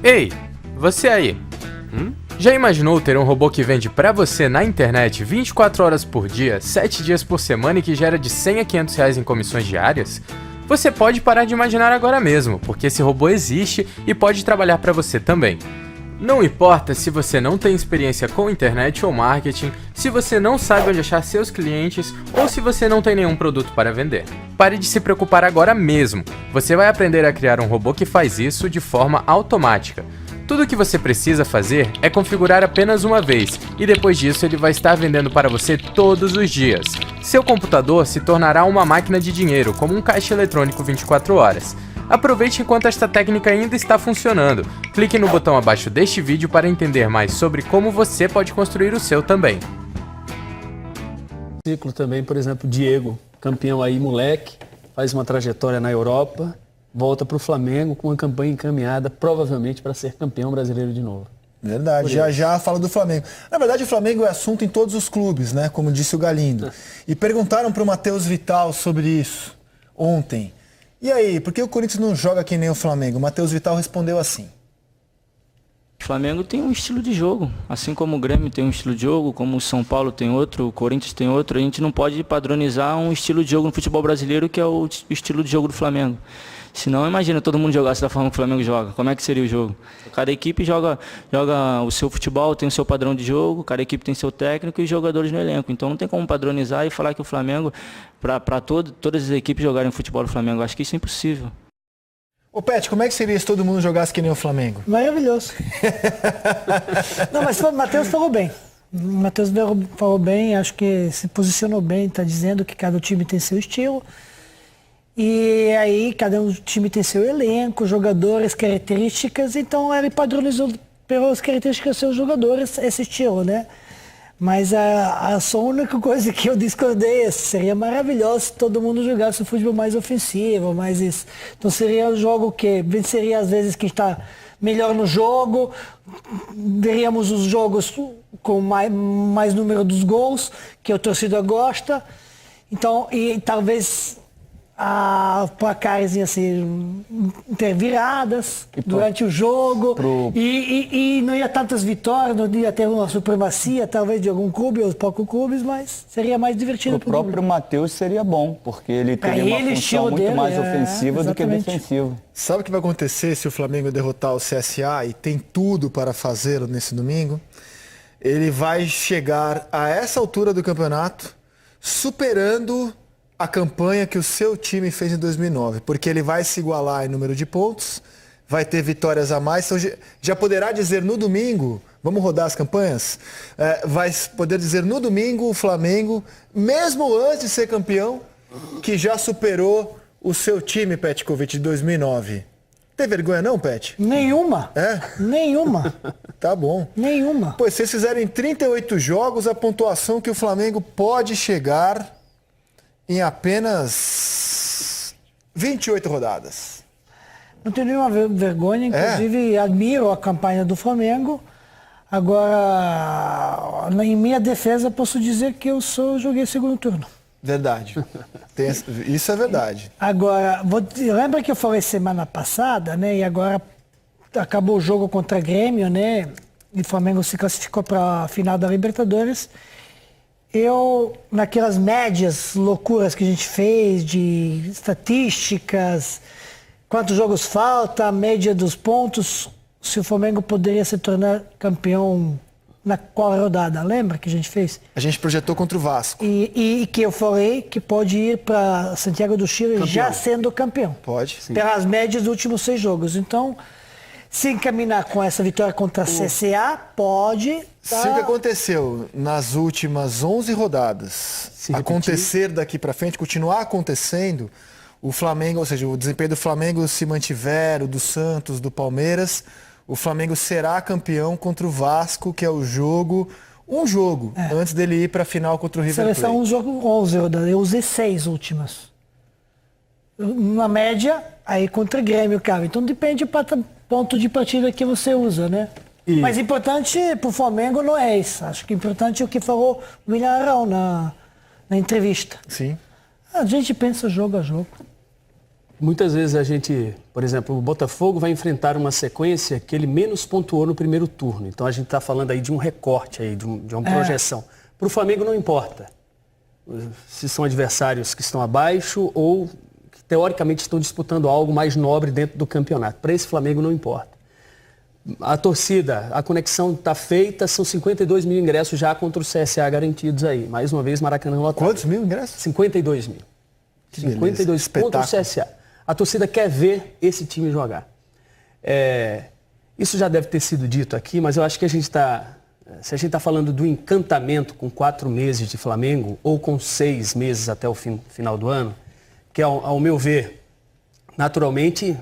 Ei, você aí, já imaginou ter um robô que vende pra você na internet 24 horas por dia, 7 dias por semana e que gera de 100 a 500 reais em comissões diárias? Você pode parar de imaginar agora mesmo, porque esse robô existe e pode trabalhar pra você também. Não importa se você não tem experiência com internet ou marketing, se você não sabe onde achar seus clientes ou se você não tem nenhum produto para vender. Pare de se preocupar agora mesmo. Você vai aprender a criar um robô que faz isso de forma automática. Tudo o que você precisa fazer é configurar apenas uma vez e depois disso ele vai estar vendendo para você todos os dias. Seu computador se tornará uma máquina de dinheiro, como um caixa eletrônico 24 horas. Aproveite enquanto esta técnica ainda está funcionando. Clique no botão abaixo deste vídeo para entender mais sobre como você pode construir o seu também. Ciclo também, por exemplo, Diego, campeão aí, moleque, faz uma trajetória na Europa, volta para o Flamengo com uma campanha encaminhada, provavelmente para ser campeão brasileiro de novo. Verdade, já fala do Flamengo. Na verdade, o Flamengo é assunto em todos os clubes, né? Como disse o Galindo. E perguntaram para o Matheus Vital sobre isso ontem. E aí, por que o Corinthians não joga que nem o Flamengo? O Matheus Vital respondeu assim. O Flamengo tem um estilo de jogo, assim como o Grêmio tem um estilo de jogo, como o São Paulo tem outro, o Corinthians tem outro. A gente não pode padronizar um estilo de jogo no futebol brasileiro que é o estilo de jogo do Flamengo. Senão, imagina todo mundo jogasse da forma que o Flamengo joga. Como é que seria o jogo? Cada equipe joga o seu futebol, tem o seu padrão de jogo, cada equipe tem seu técnico e jogadores no elenco. Então não tem como padronizar e falar que o Flamengo, para todas as equipes jogarem futebol do Flamengo, acho que isso é impossível. Ô Pet, como é que seria se todo mundo jogasse que nem o Flamengo? Maravilhoso. Não, mas o Matheus falou bem. O Matheus falou bem, acho que se posicionou bem, está dizendo que cada time tem seu estilo. E aí cada time tem seu elenco, jogadores, características, então ele padronizou pelas características dos seus jogadores esse estilo, né? Mas só a única coisa que eu discordei é seria maravilhoso se todo mundo jogasse o futebol mais ofensivo, mais isso. Então seria um jogo que venceria às vezes quem está melhor no jogo, veríamos os jogos com mais número dos gols, que a torcida gosta. Então, e talvez placares assim, ter viradas durante o jogo e não ia tantas vitórias, não ia ter uma supremacia talvez de algum clube ou poucos clubes, mas seria mais divertido. O próprio Matheus seria bom, porque ele teria uma função muito mais ofensiva do que defensiva. Sabe o que vai acontecer se o Flamengo derrotar o CSA e tem tudo para fazê-lo nesse domingo? Ele vai chegar a essa altura do campeonato superando a campanha que o seu time fez em 2009, porque ele vai se igualar em número de pontos, vai ter vitórias a mais, então já poderá dizer no domingo, vamos rodar as campanhas, vai poder dizer no domingo o Flamengo, mesmo antes de ser campeão, que já superou o seu time, Petkovic, de 2009. Tem vergonha não, Pet? Nenhuma. É? Nenhuma. Tá bom. Nenhuma. Pois se vocês fizerem 38 jogos, a pontuação que o Flamengo pode chegar em apenas 28 rodadas. Não tenho nenhuma vergonha, inclusive admiro a campanha do Flamengo. Agora, em minha defesa, posso dizer que eu só joguei segundo turno. Verdade. Isso é verdade. Agora, lembra que eu falei semana passada, né? E agora acabou o jogo contra Grêmio, né? E o Flamengo se classificou para a final da Libertadores. Naquelas médias loucuras que a gente fez de estatísticas, quantos jogos falta, a média dos pontos, se o Flamengo poderia se tornar campeão na qual rodada, lembra que a gente fez? A gente projetou contra o Vasco. E que eu falei que pode ir para Santiago do Chile campeão. Já sendo campeão. Pode, sim. Pelas médias dos últimos 6 jogos. Então, se encaminar com essa vitória contra a CSA, pode. Se o que aconteceu nas últimas 11 rodadas acontecer daqui para frente, continuar acontecendo, o Flamengo, ou seja, o desempenho do Flamengo se mantiver, o do Santos, do Palmeiras, o Flamengo será campeão contra o Vasco, que é um jogo antes dele ir para a final contra o River Plate. Seleção um jogo 11 rodadas, eu usei 6 últimas. Na média, aí contra o Grêmio, cara. Então depende do ponto de partida que você usa, né? Mas importante para o Flamengo não é isso. Acho que importante é o que falou o William Arão na entrevista. Sim. A gente pensa jogo a jogo. Muitas vezes a gente, por exemplo, o Botafogo vai enfrentar uma sequência que ele menos pontuou no primeiro turno. Então a gente está falando aí de um recorte, aí, de uma projeção. Para o Flamengo não importa se são adversários que estão abaixo ou que teoricamente estão disputando algo mais nobre dentro do campeonato. Para esse Flamengo não importa. A torcida, a conexão está feita, são 52 mil ingressos já contra o CSA garantidos aí. Mais uma vez, Maracanã lotado. Quantos mil ingressos? 52 mil. 52 contra o CSA. A torcida quer ver esse time jogar. Isso já deve ter sido dito aqui, mas eu acho que se a gente está falando do encantamento com 4 meses de Flamengo, ou com 6 meses até o final do ano, que ao meu ver, naturalmente,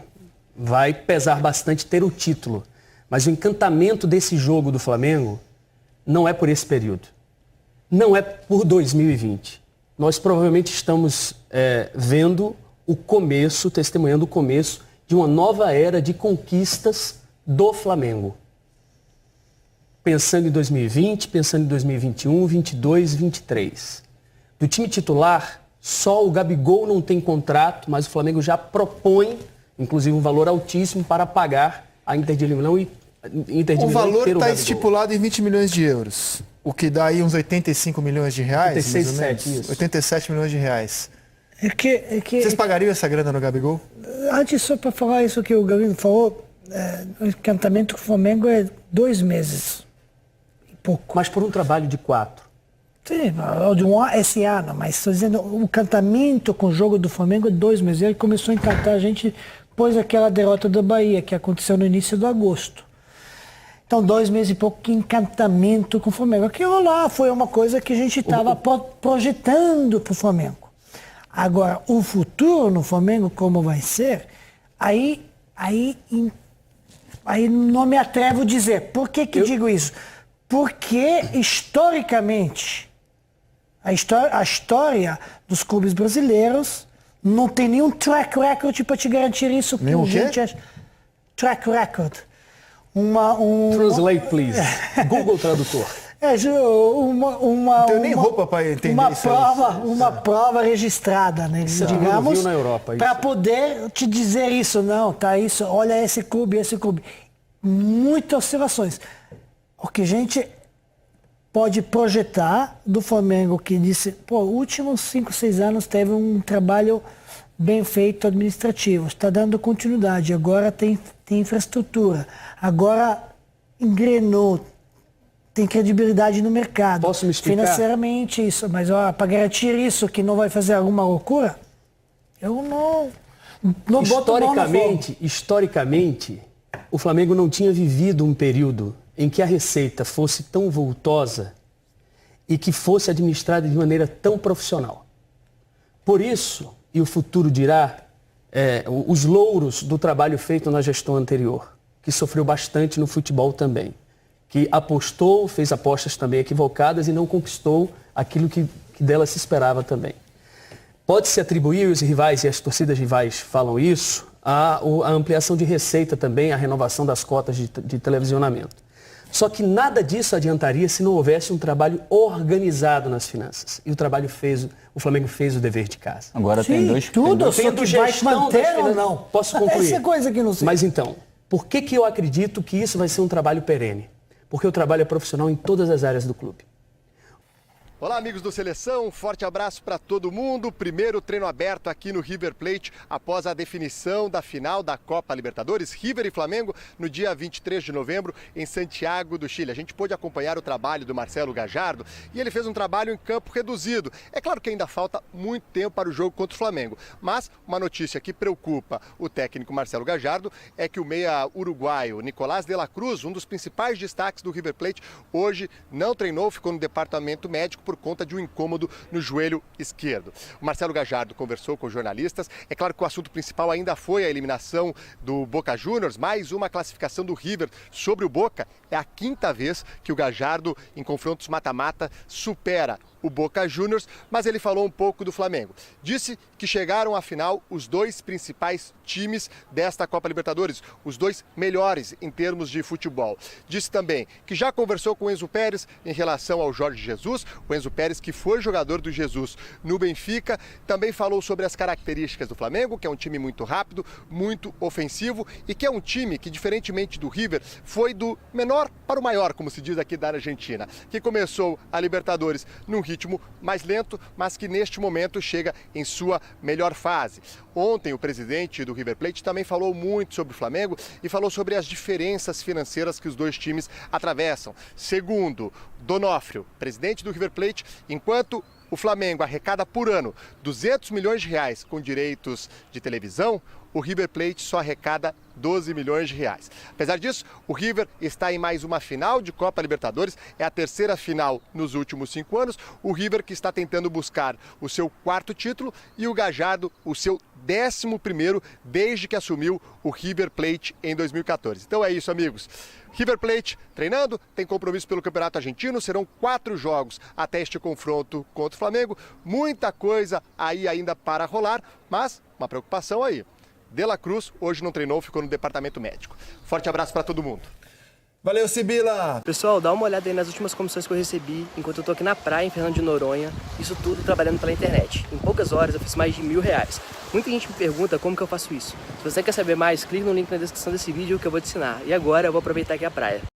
vai pesar bastante ter o título. Mas o encantamento desse jogo do Flamengo não é por esse período. Não é por 2020. Nós provavelmente estamos vendo testemunhando o começo de uma nova era de conquistas do Flamengo. Pensando em 2020, pensando em 2021, 22, 23. Do time titular, só o Gabigol não tem contrato, mas o Flamengo já propõe, inclusive, um valor altíssimo para pagar a Inter de Milão e Inter de o Milão valor está Gabigol. estipulado em 20 milhões de euros, o que dá aí uns 85 milhões de reais, 87 milhões de reais. Vocês pagariam essa grana no Gabigol? Antes, só para falar isso que o Gabigol falou, o encantamento com o Flamengo é 2 meses. E pouco. Mas por um trabalho de 4. Sim, esse ano, mas estou dizendo, o encantamento com o jogo do Flamengo é 2 meses. Ele começou a encantar a gente depois daquela derrota da Bahia, que aconteceu no início de agosto. Então, 2 meses e pouco, que encantamento com o Flamengo. Aquilo lá foi uma coisa que a gente estava projetando para o Flamengo. Agora, o futuro no Flamengo, como vai ser, aí não me atrevo a dizer. Por que digo isso? Porque, historicamente, a história dos clubes brasileiros não tem nenhum track record para te garantir isso. Nenhum o quê? Track record. Translate, please. Google Tradutor. Não tenho nem roupa para entender uma prova registrada, né? Digamos, na Europa, para poder te dizer isso, não, tá isso, olha esse clube. Muitas oscilações. O que a gente pode projetar do Flamengo, que disse, últimos 5, 6 anos teve um trabalho bem feito administrativo, está dando continuidade, agora tem infraestrutura, agora engrenou, tem credibilidade no mercado. Posso me explicar? Financeiramente isso, mas para garantir isso, que não vai fazer alguma loucura, eu não boto mão na fogo. Historicamente, o Flamengo não tinha vivido um período em que a receita fosse tão vultosa e que fosse administrada de maneira tão profissional. Por isso, e o futuro dirá, os louros do trabalho feito na gestão anterior, que sofreu bastante no futebol também, que apostou, fez apostas também equivocadas e não conquistou aquilo que dela se esperava também. Pode-se atribuir, os rivais e as torcidas rivais falam isso, a ampliação de receita também, a renovação das cotas de televisionamento. Só que nada disso adiantaria se não houvesse um trabalho organizado nas finanças. E o Flamengo fez o dever de casa. Agora Sim, tem dois... tudo, só que vai manter ou não? Posso concluir? Essa é coisa que não sei. Mas então, por que eu acredito que isso vai ser um trabalho perene? Porque o trabalho é profissional em todas as áreas do clube. Olá, amigos do Seleção, um forte abraço para todo mundo. Primeiro treino aberto aqui no River Plate após a definição da final da Copa Libertadores, River e Flamengo, no dia 23 de novembro em Santiago do Chile. A gente pôde acompanhar o trabalho do Marcelo Gallardo e ele fez um trabalho em campo reduzido. É claro que ainda falta muito tempo para o jogo contra o Flamengo, mas uma notícia que preocupa o técnico Marcelo Gallardo é que o meia uruguaio Nicolás de la Cruz, um dos principais destaques do River Plate, hoje não treinou, ficou no departamento médico por conta de um incômodo no joelho esquerdo. O Marcelo Gallardo conversou com jornalistas. É claro que o assunto principal ainda foi a eliminação do Boca Juniors, mais uma classificação do River sobre o Boca. É a 5ª vez que o Gallardo, em confrontos mata-mata, supera o Boca Juniors, mas ele falou um pouco do Flamengo. Disse que chegaram à final os 2 principais times desta Copa Libertadores, os 2 melhores em termos de futebol. Disse também que já conversou com o Enzo Pérez em relação ao Jorge Jesus. O Enzo Pérez, que foi jogador do Jesus no Benfica. Também falou sobre as características do Flamengo, que é um time muito rápido, muito ofensivo e que é um time que, diferentemente do River, foi do menor para o maior, como se diz aqui da Argentina, que começou a Libertadores num ritmo mais lento, mas que neste momento chega em sua melhor fase. Ontem o presidente do River Plate também falou muito sobre o Flamengo e falou sobre as diferenças financeiras que os dois times atravessam. Segundo Donofrio, presidente do River Plate, enquanto o Flamengo arrecada por ano 200 milhões de reais com direitos de televisão, o River Plate só arrecada 12 milhões de reais. Apesar disso, o River está em mais uma final de Copa Libertadores, é a terceira final nos últimos 5 anos. O River que está tentando buscar o seu 4º título e o Gallardo o seu 11º desde que assumiu o River Plate em 2014. Então é isso, amigos. River Plate treinando, tem compromisso pelo Campeonato Argentino, serão 4 jogos até este confronto contra o Flamengo. Muita coisa aí ainda para rolar, mas uma preocupação aí. De La Cruz hoje não treinou, ficou no departamento médico. Forte abraço para todo mundo. Valeu, Sibila! Pessoal, dá uma olhada aí nas últimas comissões que eu recebi enquanto eu tô aqui na praia em Fernando de Noronha. Isso tudo trabalhando pela internet. Em poucas horas eu fiz mais de R$1.000. Muita gente me pergunta como que eu faço isso. Se você quer saber mais, clique no link na descrição desse vídeo que eu vou te ensinar. E agora eu vou aproveitar aqui a praia.